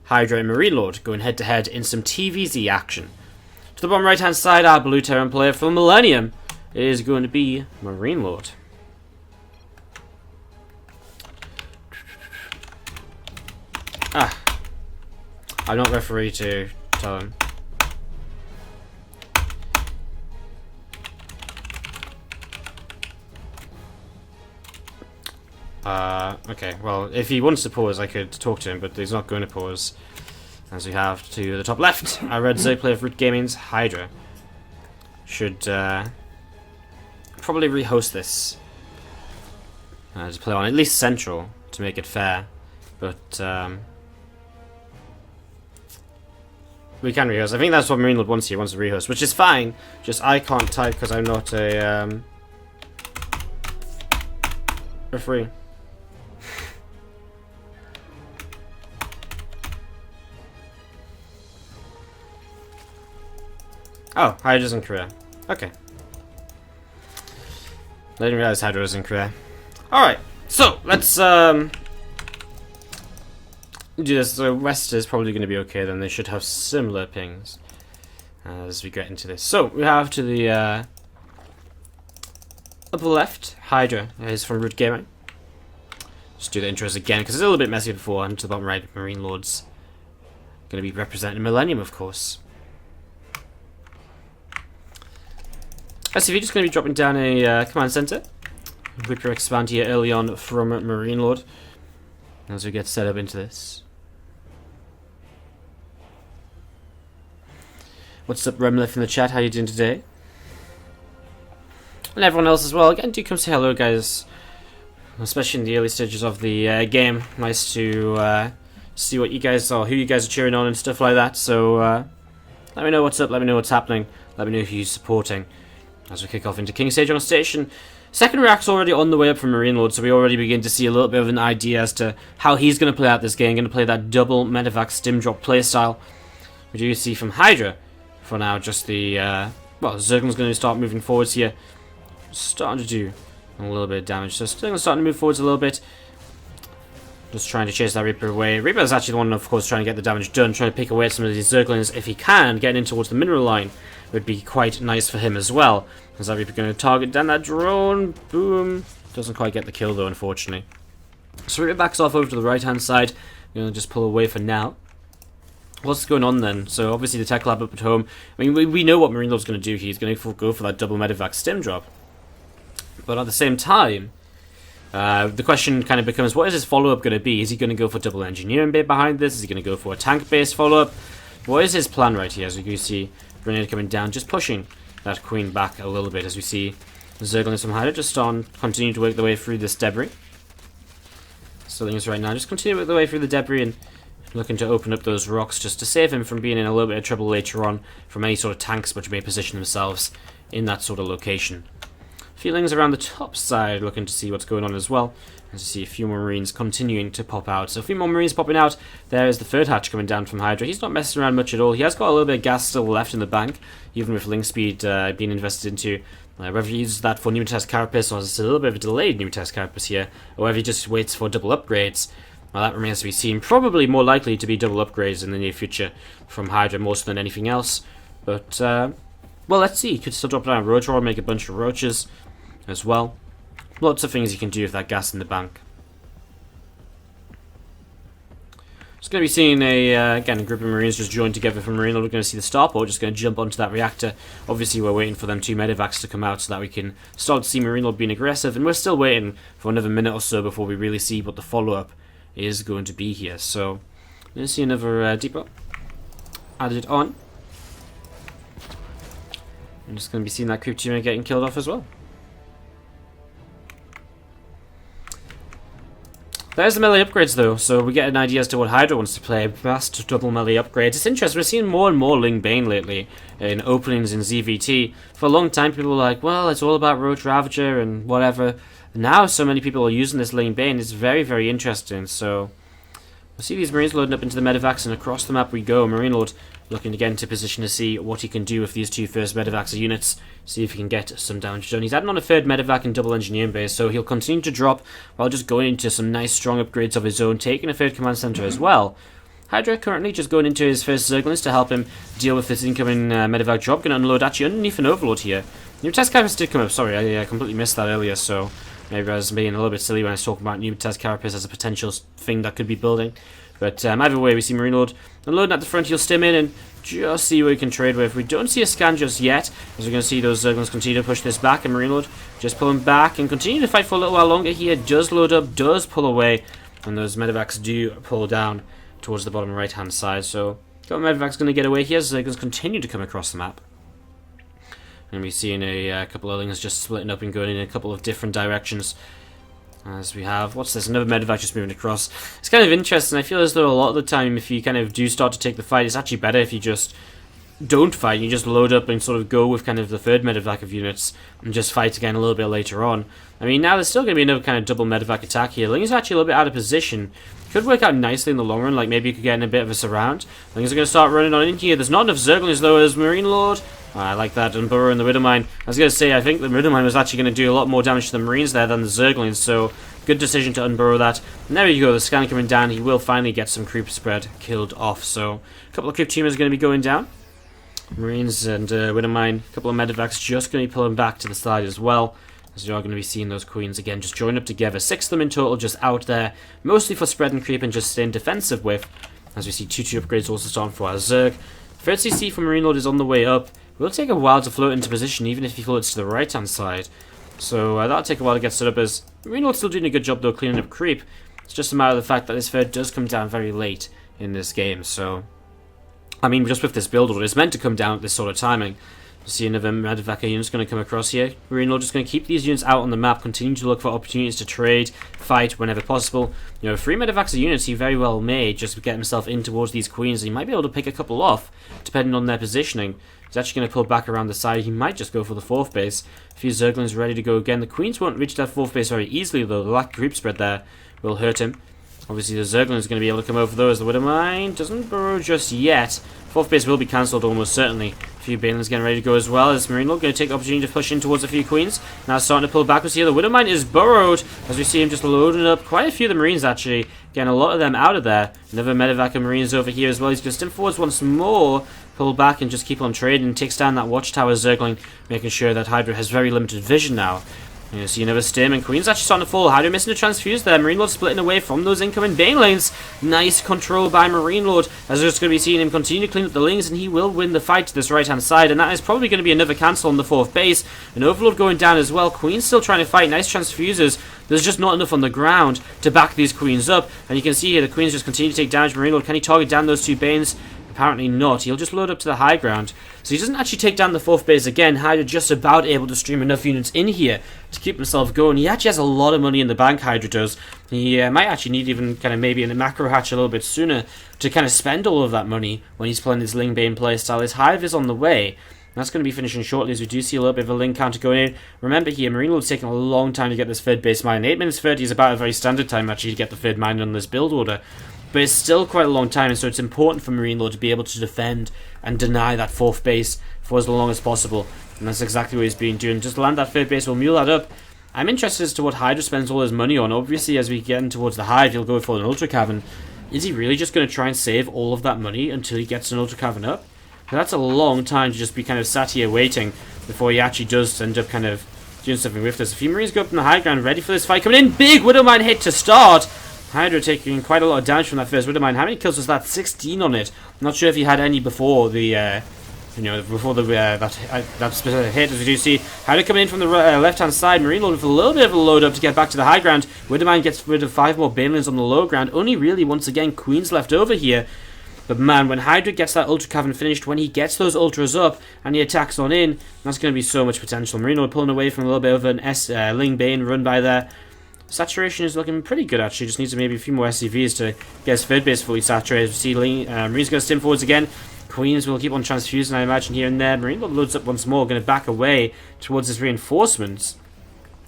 Hydra and MarineLorD going head to head in some TVZ action. To the bottom right hand side, our blue Terran player for Millennium is going to be MarineLorD. I'm not referee to tell him. Okay, well, if he wants to pause, I could talk to him, but he's not going to pause. As we have to the top left, our red Zerg player of Root Gaming's Hydra. Should probably rehost this. To play on at least Central, to make it fair. But, we can rehost. I think that's what MarineLorD wants here, wants to rehost, which is fine. Just I can't type because I'm not a, referee. Oh, Hydra's in Korea. Okay. I didn't realize Hydra was in Korea. Alright, so let's do this. The West is probably going to be okay then. They should have similar pings as we get into this. So we have to the upper left, Hydra is from Root Gaming. Just do the intros again because it's a little bit messy before. And to the bottom right, MarineLorD's going to be representing Millennium, of course. SGL just going to be dropping down a command center. Reaper expand here early on from MarineLorD as we get set up into this. What's up, Remlith in the chat? How you doing today? And everyone else as well. Again, do come say hello, guys. Especially in the early stages of the game. Nice to see what you guys are, who you guys are cheering on and stuff like that. So let me know what's up. Let me know what's happening. Let me know who you're supporting. As we kick off into King Stage on station. Second react's already on the way up from MarineLorD, so we already begin to see a little bit of an idea as to how he's going to play out this game. Going to play that double medevac stim drop playstyle. We do see from Hydra, for now, just the, well, Zerglin's going to start moving forwards here. Starting to do a little bit of damage, so still starting to move forwards a little bit. Just trying to chase that Reaper away. Reaper is actually the one, of course, trying to get the damage done, trying to pick away at some of these Zerglings if he can, getting in towards the mineral line. Would be quite nice for him as well. Is that Reaper going to target down that drone? Boom. Doesn't quite get the kill though, unfortunately. So Reaper backs off over to the right hand side. Going to just pull away for now. What's going on then? So obviously the tech lab up at home. I mean, we know what MarineLorD's going to do. He's going to go for that double medevac stim drop. But at the same time, the question kind of becomes, what is his follow-up going to be? Is he going to go for double engineering bay behind this? Is he going to go for a tank-based follow-up? What is his plan right here? As you can see, Grenade coming down, just pushing that Queen back a little bit as we see Zerglings from Hydra just continue to work their way through this debris. So things right now, just continue to work their way through the debris and looking to open up those rocks just to save him from being in a little bit of trouble later on from any sort of tanks which may position themselves in that sort of location. Feelings around the top side, looking to see what's going on as well. As you see a few more Marines continuing to pop out. So a few more Marines popping out. There is the third hatch coming down from Hydra. He's not messing around much at all. He has got a little bit of gas still left in the bank, even with link speed being invested into. Whether he uses that for pneumatized carapace or it's a little bit of a delayed pneumatized carapace here, or whether he just waits for double upgrades, well, that remains to be seen. Probably more likely to be double upgrades in the near future from Hydra more so than anything else. But, well, let's see. He could still drop down a roach or make a bunch of roaches as well. Lots of things you can do with that gas in the bank. Just going to be seeing again, a group of Marines just join together from MarineLorD. We're going to see the starport just going to jump onto that reactor. Obviously, we're waiting for them two medevacs to come out so that we can start to see MarineLorD being aggressive. And we're still waiting for another minute or so before we really see what the follow-up is going to be here. So, we're going to see another depot added on. I'm just going to be seeing that creep teamer getting killed off as well. There's the melee upgrades though, so we get an idea as to what Hydra wants to play. Fast double melee upgrades. It's interesting, we're seeing more and more Ling Bane lately in openings in ZvT. For a long time people were like, well, it's all about Roach Ravager and whatever. Now so many people are using this Ling Bane. It's very, very interesting. So we'll see these Marines loading up into the medevacs, and across the map we go. MarineLorD looking to get into position to see what he can do with these two first medevacs units. See if he can get some damage done. He's adding on a third medevac and double engineering base, so he'll continue to drop while just going into some nice strong upgrades of his own, taking a third command center as well. Hydra currently just going into his first Zerglings to help him deal with this incoming medevac drop. Going to unload actually underneath an Overlord here. New test carapace did come up. Sorry, I completely missed that earlier, so maybe I was being a little bit silly when I was talking about new test carapace as a potential thing that could be building. But either way, we see MarineLorD unloading at the front. He'll stim in and just see what he can trade with. We don't see a scan just yet, as we're going to see those Zerglings continue to push this back, and MarineLorD just pulling back and continue to fight for a little while longer here. Does load up, does pull away, and those medevacs do pull down towards the bottom right hand side. So got medevac's going to get away here. Zerglings continue to come across the map. And we're seeing a couple of things just splitting up and going in a couple of different directions. As we have, what's this? Another medevac just moving across. It's kind of interesting. I feel as though a lot of the time, if you kind of do start to take the fight, it's actually better if you just don't fight. You just load up and sort of go with kind of the third medevac of units and just fight again a little bit later on. I mean, now there's still going to be another kind of double medevac attack here. Ling is actually a little bit out of position. Could work out nicely in the long run. Like maybe you could get in a bit of a surround. Lings are going to start running on in here. There's not enough Zerglings though as MarineLorD. I like that, and Burrow and the Widowmine. I was going to say, I think the Widowmine was actually going to do a lot more damage to the Marines there than the Zerglings, so good decision to unburrow that. And there you go, the scan coming down. He will finally get some creep spread killed off, so a couple of creep teamers are going to be going down. Marines and Widowmine, a couple of medevacs just going to be pulling back to the side as well, as you are going to be seeing those queens again just join up together. 6 of them in total just out there, mostly for spread and creep and just staying defensive with, as we see 2-2 upgrades also starting for our Zerg. Third CC from MarineLorD is on the way up. It will take a while to float into position, even if he floats to the right hand side. So that'll take a while to get set up, as MarineLorD's still doing a good job though cleaning up creep. It's just a matter of the fact that this third does come down very late in this game, so I mean just with this build order, it's meant to come down at this sort of timing. You see another medevac unit's going to come across here. MarineLorD just going to keep these units out on the map, continue to look for opportunities to trade, fight whenever possible. You know, 3 medevacs a unit he very well may just get himself in towards these queens, and he might be able to pick a couple off, depending on their positioning. He's actually going to pull back around the side. He might just go for the 4th base. A few Zerglings ready to go again. The queens won't reach that 4th base very easily though. The lack of creep spread there will hurt him. Obviously the Zergling is going to be able to come over though, as the Widowmine doesn't burrow just yet. 4th base will be cancelled almost certainly. A few Banelings getting ready to go as well, as MarineLorD going to take the opportunity to push in towards a few queens. Now starting to pull backwards here. The Widowmine is burrowed, as we see him just loading up quite a few of the Marines actually. Getting a lot of them out of there. Another medevac of Marines over here as well. He's going to stim forwards once more. Pull back and just keep on trading. Takes down that watchtower Zergling, making sure that Hydra has very limited vision now. You see another stim, and Queen's actually starting to fall. Hydra missing a transfuse there. MarineLorD splitting away from those incoming Banelings. Nice control by MarineLorD, as we're just going to be seeing him continue to clean up the Lings, and he will win the fight to this right hand side, and that is probably going to be another cancel on the 4th base. An Overlord going down as well. Queen's still trying to fight. Nice transfuses. There's just not enough on the ground to back these Queens up, and you can see here the Queens just continue to take damage. MarineLorD, can he target down those 2 Banes? Apparently not. He'll just load up to the high ground. So he doesn't actually take down the 4th base again. Hydra just about able to stream enough units in here to keep himself going. He actually has a lot of money in the bank, Hydra does. He might actually need even kind of maybe in a macro hatch a little bit sooner to kind of spend all of that money when he's playing his Ling Bane playstyle. His Hive is on the way. That's going to be finishing shortly, as we do see a little bit of a Ling counter going in. Remember here, MarineLorD's taking a long time to get this 3rd base mine. 8 minutes 30 is about a very standard time actually to get the 3rd mine on this build order. But it's still quite a long time, and so it's important for MarineLorD to be able to defend and deny that 4th base for as long as possible. And that's exactly what he's been doing. Just land that 3rd base, we'll mule that up. I'm interested as to what Hydra spends all his money on. Obviously, as we get in towards the Hive, he'll go for an Ultra Cavern. Is he really just going to try and save all of that money until he gets an Ultra Cavern up? But that's a long time to just be kind of sat here waiting before he actually does end up kind of doing something with this. A few Marines go up in the high ground, ready for this fight. Coming in, big Widowmine hit to start. Hydra taking quite a lot of damage from that first Widowmine. How many kills was that? 16 on it. I'm not sure if he had any before the, that specific hit. As we do see, Hydra coming in from the left-hand side. MarineLorD with a little bit of a load up to get back to the high ground. Widowmine gets rid of 5 more Banelings on the low ground. Only really, once again, Queens left over here. But man, when Hydra gets that Ultra Cavern finished, when he gets those Ultras up and he attacks on in, that's going to be so much potential. MarineLorD pulling away from a little bit of an Ling Bane run by there. Saturation is looking pretty good actually, just needs maybe a few more SCVs to get his 3rd base fully saturated. We see Marine's going to stim forwards again. Queens will keep on transfusing, I imagine, here and there. MarineLorD loads up once more, going to back away towards his reinforcements.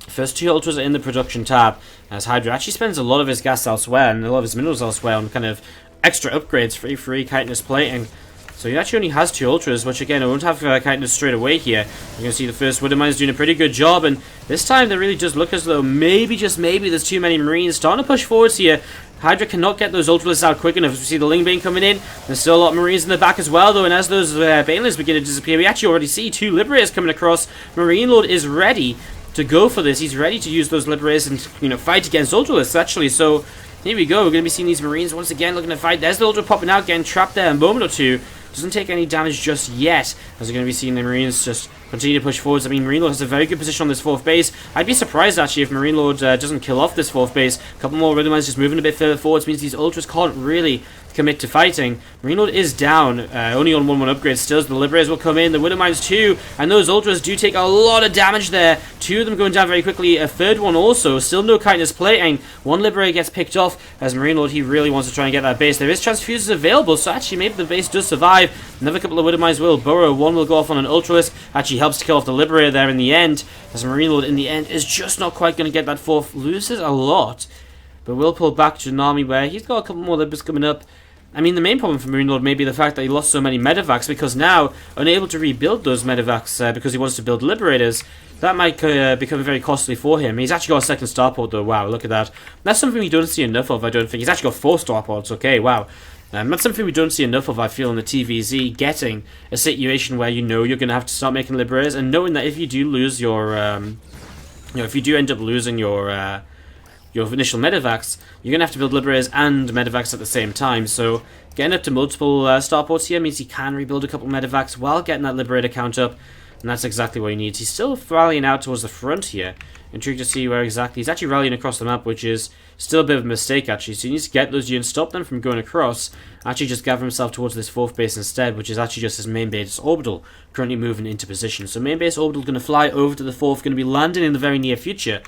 First 2 Ultras are in the production tab, as Hydra actually spends a lot of his gas elsewhere and a lot of his minerals elsewhere on kind of extra upgrades, free chitinous plating. So he actually only has 2 ultras, which again I won't have kind of straight away here. You're going to see the first Widowmine's doing a pretty good job, and this time they really does look as though maybe, just maybe, there's too many Marines starting to push forwards here. Hydra cannot get those ultras out quick enough. We see the Ling Bane coming in. There's still a lot of Marines in the back as well, though, and as those Banelings begin to disappear, we actually already see 2 Liberators coming across. MarineLorD is ready to go for this. He's ready to use those Liberators and, you know, fight against Ultralists, actually. So here we go. We're going to be seeing these Marines once again looking to fight. There's the Ultra popping out, getting trapped there a moment or two. Doesn't take any damage just yet, as we're going to be seeing the Marines just continue to push forwards. I mean, MarineLorD has a very good position on this 4th base. I'd be surprised, actually, if MarineLorD doesn't kill off this 4th base. A couple more Widowmines just moving a bit further forwards means these Ultras can't really commit to fighting. MarineLorD is down, only on 1-1 upgrade still, so the Liberators will come in, the Widowmines too, and those Ultras do take a lot of damage there. 2 of them going down very quickly, a 3rd one also, still no kindness plating. 1 Liberator gets picked off, as MarineLorD, he really wants to try and get that base. There is transfuses available, so actually maybe the base does survive. Another couple of Widowmines will burrow, 1 will go off on an Ultralisk, actually helps to kill off the Liberator there in the end, as MarineLorD in the end is just not quite going to get that 4th, loses a lot, but will pull back to an army where he's got a couple more Libers coming up. I mean, the main problem for MarineLorD may be the fact that he lost so many medevacs, because now, unable to rebuild those medevacs because he wants to build Liberators, that might become very costly for him. He's actually got a 2nd starport though, wow, look at that. That's something we don't see enough of, I don't think. He's actually got 4 starports, okay, wow. That's something we don't see enough of, I feel, in the TVZ, getting a situation where you know you're going to have to start making Liberators, and knowing that if you do lose your, you know, if you do end up losing your initial medevacs, you're going to have to build Liberators and medevacs at the same time. So getting up to multiple starports here means he can rebuild a couple medevacs while getting that Liberator count up, and that's exactly what he needs. He's still rallying out towards the front here. Intrigued to see where exactly. He's actually rallying across the map, which is still a bit of a mistake, actually. So he needs to get those units, stop them from going across, actually just gather himself towards this 4th base instead, which is actually just his main base orbital, currently moving into position. So main base orbital going to fly over to the 4th, going to be landing in the very near future.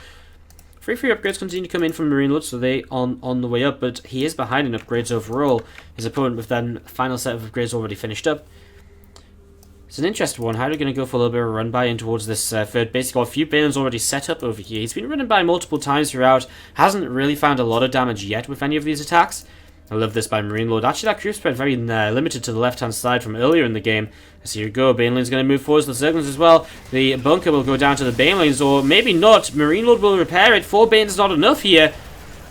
Free upgrades continue to come in from MarineLorD, so they on the way up, but he is behind in upgrades overall. His opponent with that final set of upgrades already finished up. It's an interesting one. How are we going to go for a little bit of a run by in towards this 3rd base? He's got a few Balins already set up over here. He's been running by multiple times throughout. Hasn't really found a lot of damage yet with any of these attacks. I love this by MarineLorD. Actually, that creep spread very limited to the left-hand side from earlier in the game. As here we go, Baneling's going to move forwards to the Zerglings as well. The bunker will go down to the Banelings, or maybe not. MarineLorD will repair it. 4 Banes is not enough here.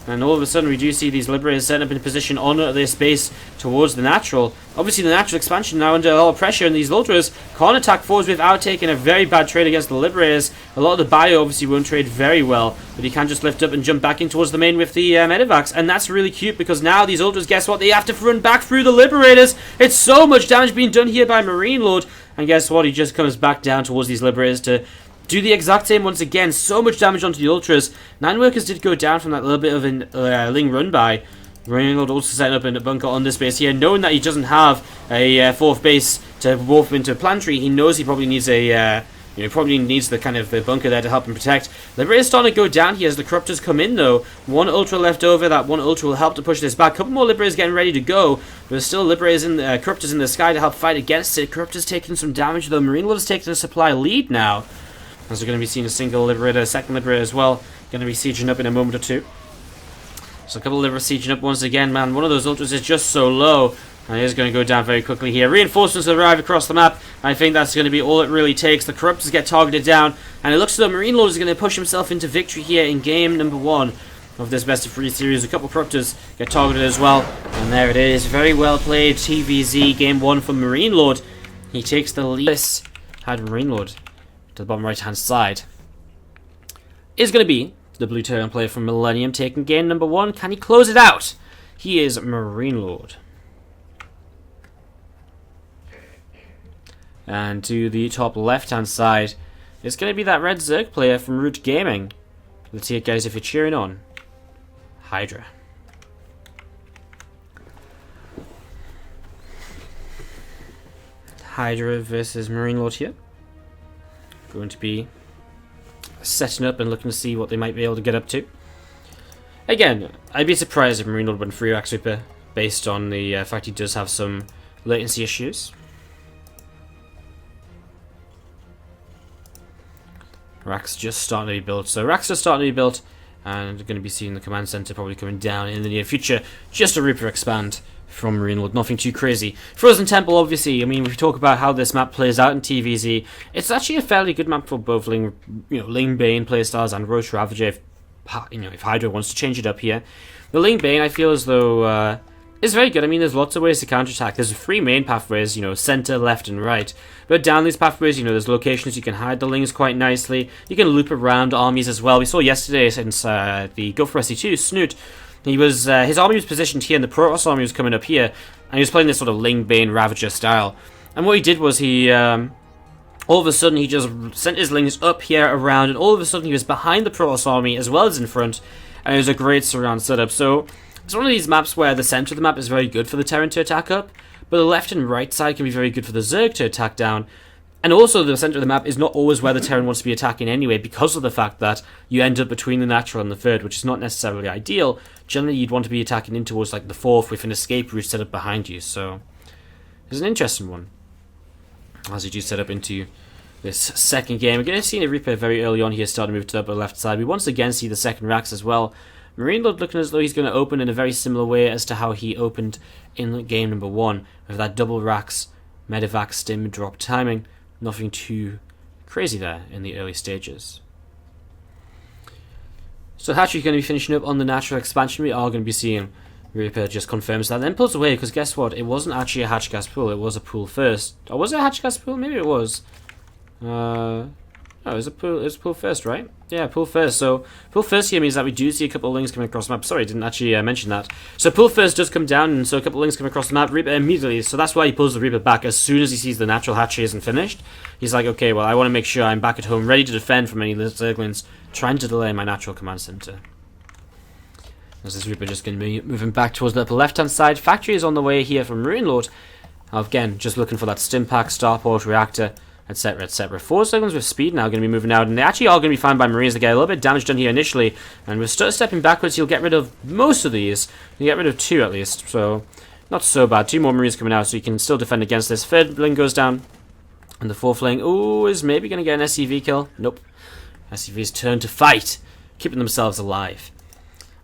And all of a sudden we do see these Liberators set up in position on this base towards the natural. Obviously the natural expansion now under a lot of pressure, and these Ultras can't attack forwards without taking a very bad trade against the Liberators. A lot of the bio obviously won't trade very well, but he can just lift up and jump back in towards the main with the medevacs. And that's really cute, because now these Ultras, guess what? They have to run back through the Liberators. It's so much damage being done here by MarineLorD. And guess what? He just comes back down towards these Liberators to do the exact same once again. So much damage onto the Ultras. 9 workers did go down from that little bit of a Ling run by. MarineLorD also setting up in a bunker on this base here, knowing that he doesn't have a 4th base to morph into a planetary. He knows he probably needs a probably needs the kind of bunker there to help him protect. Liberator's starting to go down here as the Corruptors come in though. 1 Ultra left over. That 1 Ultra will help to push this back. A couple more Liberators getting ready to go. There's still Liberators in Corruptors in the sky to help fight against it. Corruptors taking some damage though. MarineLorD's taking a supply lead now, as we're going to be seeing a single Liberator, a 2nd Liberator as well, going to be sieging up in a moment or two. So a couple of Liberators sieging up once again, man. One of those Ultras is just so low, and it is going to go down very quickly here. Reinforcements arrive across the map. I think that's going to be all it really takes. The Corruptors get targeted down, and it looks as though MarineLorD is going to push himself into victory here in game number 1 of this best of 3 series. A couple of Corruptors get targeted as well, and there it is. Very well played TVZ game 1 for MarineLorD. He takes the lead. This had MarineLorD to the bottom right hand side is going to be the blue turn player from Millennium taking game number 1. Can he close it out? He is MarineLorD. And to the top left hand side is going to be that red Zerg player from Root Gaming. Let's see it, guys, if you're cheering on Hydra. Hydra versus MarineLorD here. Going to be setting up and looking to see what they might be able to get up to. Again, I'd be surprised if MarineLorD went 3-rack sweeper, based on the fact he does have some latency issues. Racks just starting to be built, so racks are starting to be built, and going to be seeing the command center probably coming down in the near future, just to Reaper expand from MarineLorD. Nothing too crazy. Frozen Temple, obviously, I mean, if we talk about how this map plays out in TVZ, it's actually a fairly good map for both Ling Bane playstyles and Roach Ravager, if Hydra wants to change it up here. The Ling Bane, I feel as though, is very good. I mean, there's lots of ways to counterattack. There's 3 main pathways, center, left, and right. But down these pathways, there's locations you can hide the Lings quite nicely. You can loop around armies as well. We saw yesterday, since the Go for SC2, Snoot, his army was positioned here, and the Protoss army was coming up here, and he was playing this sort of Ling Bane Ravager style. And what he did was he, all of a sudden, he just sent his Lings up here around, and all of a sudden he was behind the Protoss army as well as in front, and it was a great surround setup. So it's one of these maps where the center of the map is very good for the Terran to attack up, but the left and right side can be very good for the Zerg to attack down. And also, the center of the map is not always where the Terran wants to be attacking anyway, because of the fact that you end up between the natural and the third, which is not necessarily ideal. Generally, you'd want to be attacking in towards like the fourth with an escape route set up behind you. So, it's an interesting one as you do set up into this second game. We're going to see a Reaper very early on here starting to move to the upper left side. We once again see the second racks as well. MarineLorD looking as though he's going to open in a very similar way as to how he opened in game number 1, with that double racks, medevac, stim, drop timing. Nothing too crazy there in the early stages. So Hatchery's going to be finishing up on the natural expansion. We are going to be seeing Reaper just confirms that, then pulls away, because guess what? It wasn't actually a hatch gas pool, it was a pool first. Or was it a hatch gas pool? Maybe it was. Oh, it was a pool first, right? Yeah, pool first. So pool first here means that we do see a couple of Lings coming across the map. Sorry, I didn't actually mention that. So pool first does come down, and so a couple of Lings come across the map. Reaper immediately, so that's why he pulls the Reaper back as soon as he sees the natural hatchery isn't finished. He's like, okay, well, I want to make sure I'm back at home, ready to defend from any Zerglings trying to delay my natural command center. As this Reaper just going to be moving back towards the upper left-hand side. Factory is on the way here from MarineLorD. Again, just looking for that stim pack, starport, reactor, etc, etc. 4 Zerglings with speed now going to be moving out, and they actually are going to be found by Marines. They get a little bit of damage done here initially, and we're stepping backwards. You'll get rid of most of these. You get rid of 2 at least, so not so bad. 2 more Marines coming out, so you can still defend against this. Third Ling goes down, and the 4th Ling, ooh, is maybe going to get an SCV kill. Nope. SCV's turn to fight, keeping themselves alive.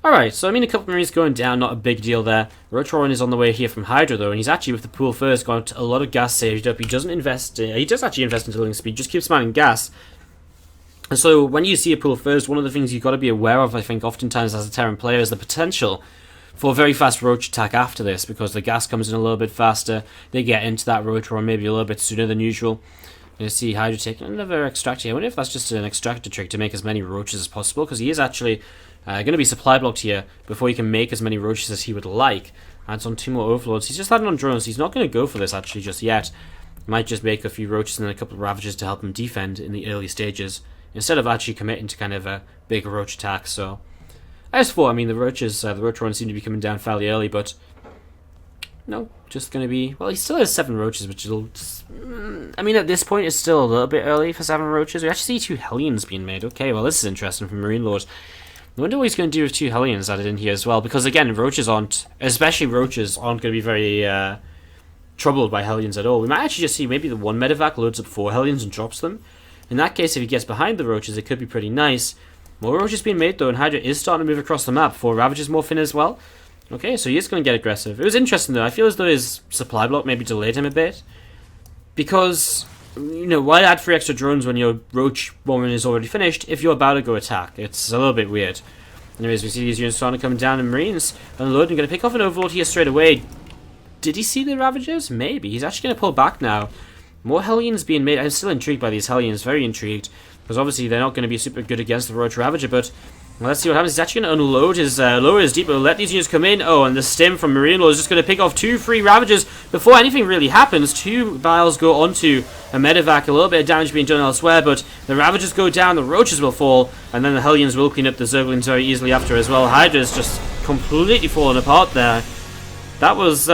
Alright, so I mean a couple of Marines going down, not a big deal there. Rotoran is on the way here from Hydra though, and he's actually with the pool first, got a lot of gas saved up. He doesn't invest, he does actually invest into Ling speed, just keeps mining gas. And so when you see a pool first, one of the things you've got to be aware of, I think, oftentimes as a Terran player, is the potential for a very fast roach attack after this, because the gas comes in a little bit faster, they get into that Rotoran maybe a little bit sooner than usual. You see Hydra taking another extractor here. I wonder if that's just an extractor trick to make as many roaches as possible, because he is actually going to be supply blocked here before he can make as many roaches as he would like. Adds on 2 more overlords. He's just landing on drones. He's not going to go for this actually just yet. Might just make a few roaches and then a couple of ravages to help him defend in the early stages, instead of actually committing to kind of a big roach attack. So as for, I mean, the roaches, the roach runs seem to be coming down fairly early, but no, just going to be, well, he still has 7 roaches, which will just, I mean, at this point it's still a little bit early for 7 roaches. We actually see 2 Hellions being made. Okay, well, this is interesting from MarineLorD. I wonder what he's going to do with 2 Hellions added in here as well, because again, roaches aren't, especially roaches, aren't going to be very troubled by Hellions at all. We might actually just see maybe the 1 medevac loads up 4 Hellions and drops them. In that case, if he gets behind the roaches, it could be pretty nice. More roaches being made though, and Hydra is starting to move across the map. 4 Ravages morph in as well. Okay, so he is going to get aggressive. It was interesting though. I feel as though his supply block maybe delayed him a bit, because, you know, why add 3 extra drones when your roach woman is already finished if you're about to go attack? It's a little bit weird. Anyways, we see these units starting to come down in Marines. MarineLorD going to pick off an overlord here straight away. Did he see the Ravagers? Maybe. He's actually going to pull back now. More Hellions being made. I'm still intrigued by these Hellions. Very intrigued. Because obviously they're not going to be super good against the Roach Ravager, but well, let's see what happens. He's actually going to unload his, lower his depot, let these units come in. Oh, and the stim from MarineLorD is just going to pick off 2 free Ravagers before anything really happens. 2 vials go onto a medevac, a little bit of damage being done elsewhere, but the Ravagers go down, the Roaches will fall, and then the Hellions will clean up the Zerglings very easily after as well. Hydra's just completely fallen apart there. That was,